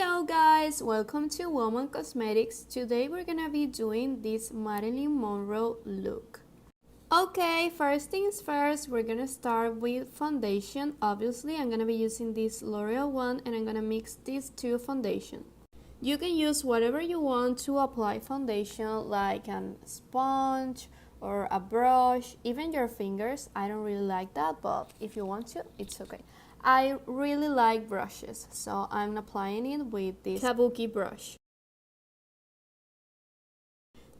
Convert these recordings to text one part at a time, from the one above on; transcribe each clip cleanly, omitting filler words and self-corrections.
Hello guys, welcome to Woman Cosmetics. Today we're gonna be doing this Marilyn Monroe look. Okay, first things first, we're gonna start with foundation. Obviously, I'm gonna be using this L'Oreal one and I'm gonna mix these two foundation. You can use whatever you want to apply foundation, like a sponge or a brush, even your fingers. I don't really like that, but if you want to, it's okay. I really like brushes, so I'm applying it with this kabuki brush.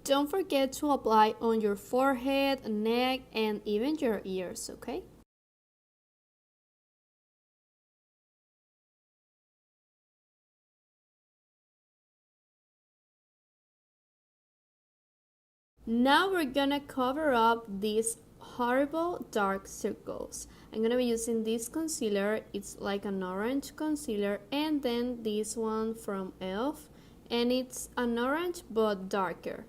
Don't forget to apply on your forehead, neck, and even your ears, okay? Now we're gonna cover up these horrible dark circles. I'm gonna be using this concealer. It's like an orange concealer, and then this one from e.l.f. and it's an orange but darker.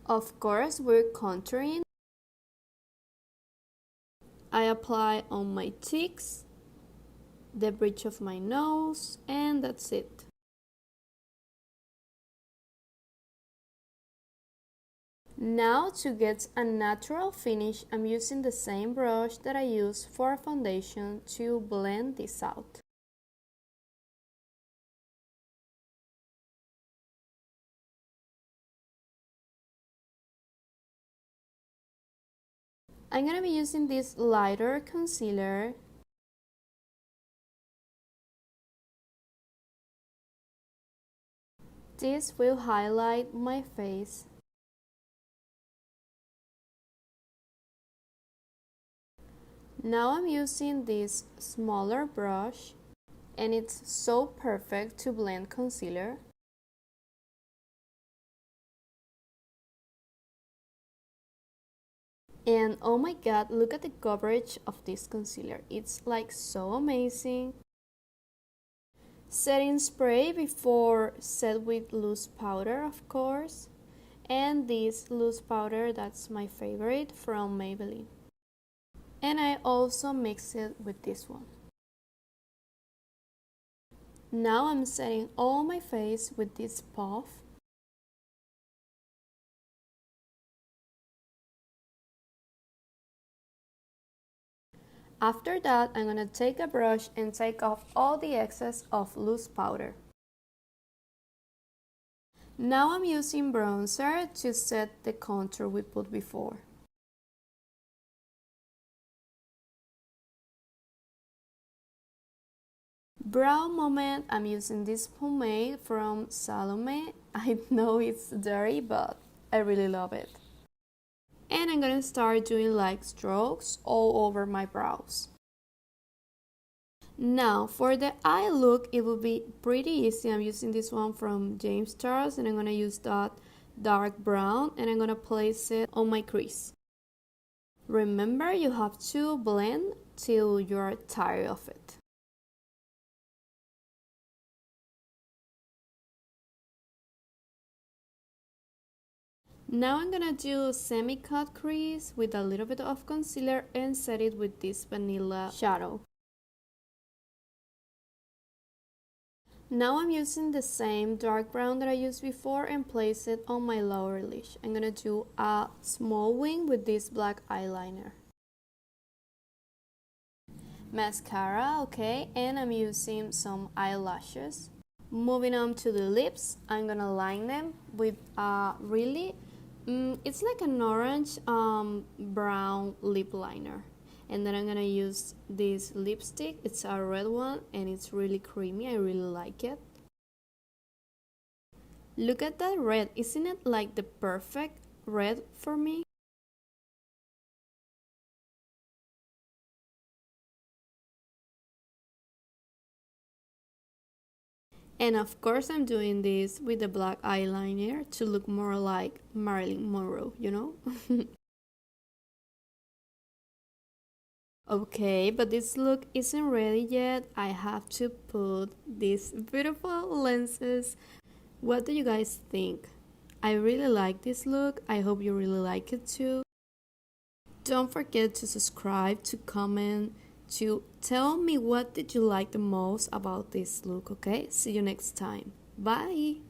Of course, we're contouring. I apply on my cheeks, the bridge of my nose, and that's it. Now, to get a natural finish, I'm using the same brush that I use for foundation to blend this out. I'm gonna be using this lighter concealer. This will highlight my face. Now I'm using this smaller brush, and it's so perfect to blend concealer. And oh my god, look at the coverage of this concealer. It's like so amazing. Setting spray before set with loose powder, of course. And this loose powder, that's my favorite from Maybelline. And I also mix it with this one. Now I'm setting all my face with this puff. After that, I'm gonna take a brush and take off all the excess of loose powder. Now I'm using bronzer to set the contour we put before. Brow moment, I'm using this pomade from Salome. I know it's dirty, but I really love it. And I'm gonna start doing like strokes all over my brows. Now for the eye look, it will be pretty easy. I'm using this one from James Charles and I'm gonna use that dark brown and I'm gonna place it on my crease. Remember, you have to blend till you're tired of it. Now I'm gonna do a semi-cut crease with a little bit of concealer and set it with this vanilla shadow. Now I'm using the same dark brown that I used before and place it on my lower lash. I'm gonna do a small wing with this black eyeliner. Mascara, okay, and I'm using some eyelashes. Moving on to the lips, I'm gonna line them with a really it's like an orange brown lip liner, and then I'm gonna use this lipstick. It's a red one and it's really creamy. I really like it. Look at that red. Isn't it like the perfect red for me? And of course I'm doing this with the black eyeliner to look more like Marilyn Monroe, you know? Okay, but this look isn't ready yet. I have to put these beautiful lenses. What do you guys think? I really like this look. I hope you really like it too. Don't forget to subscribe, to comment, to tell me what did you like the most about this look, okay? See you next time. Bye!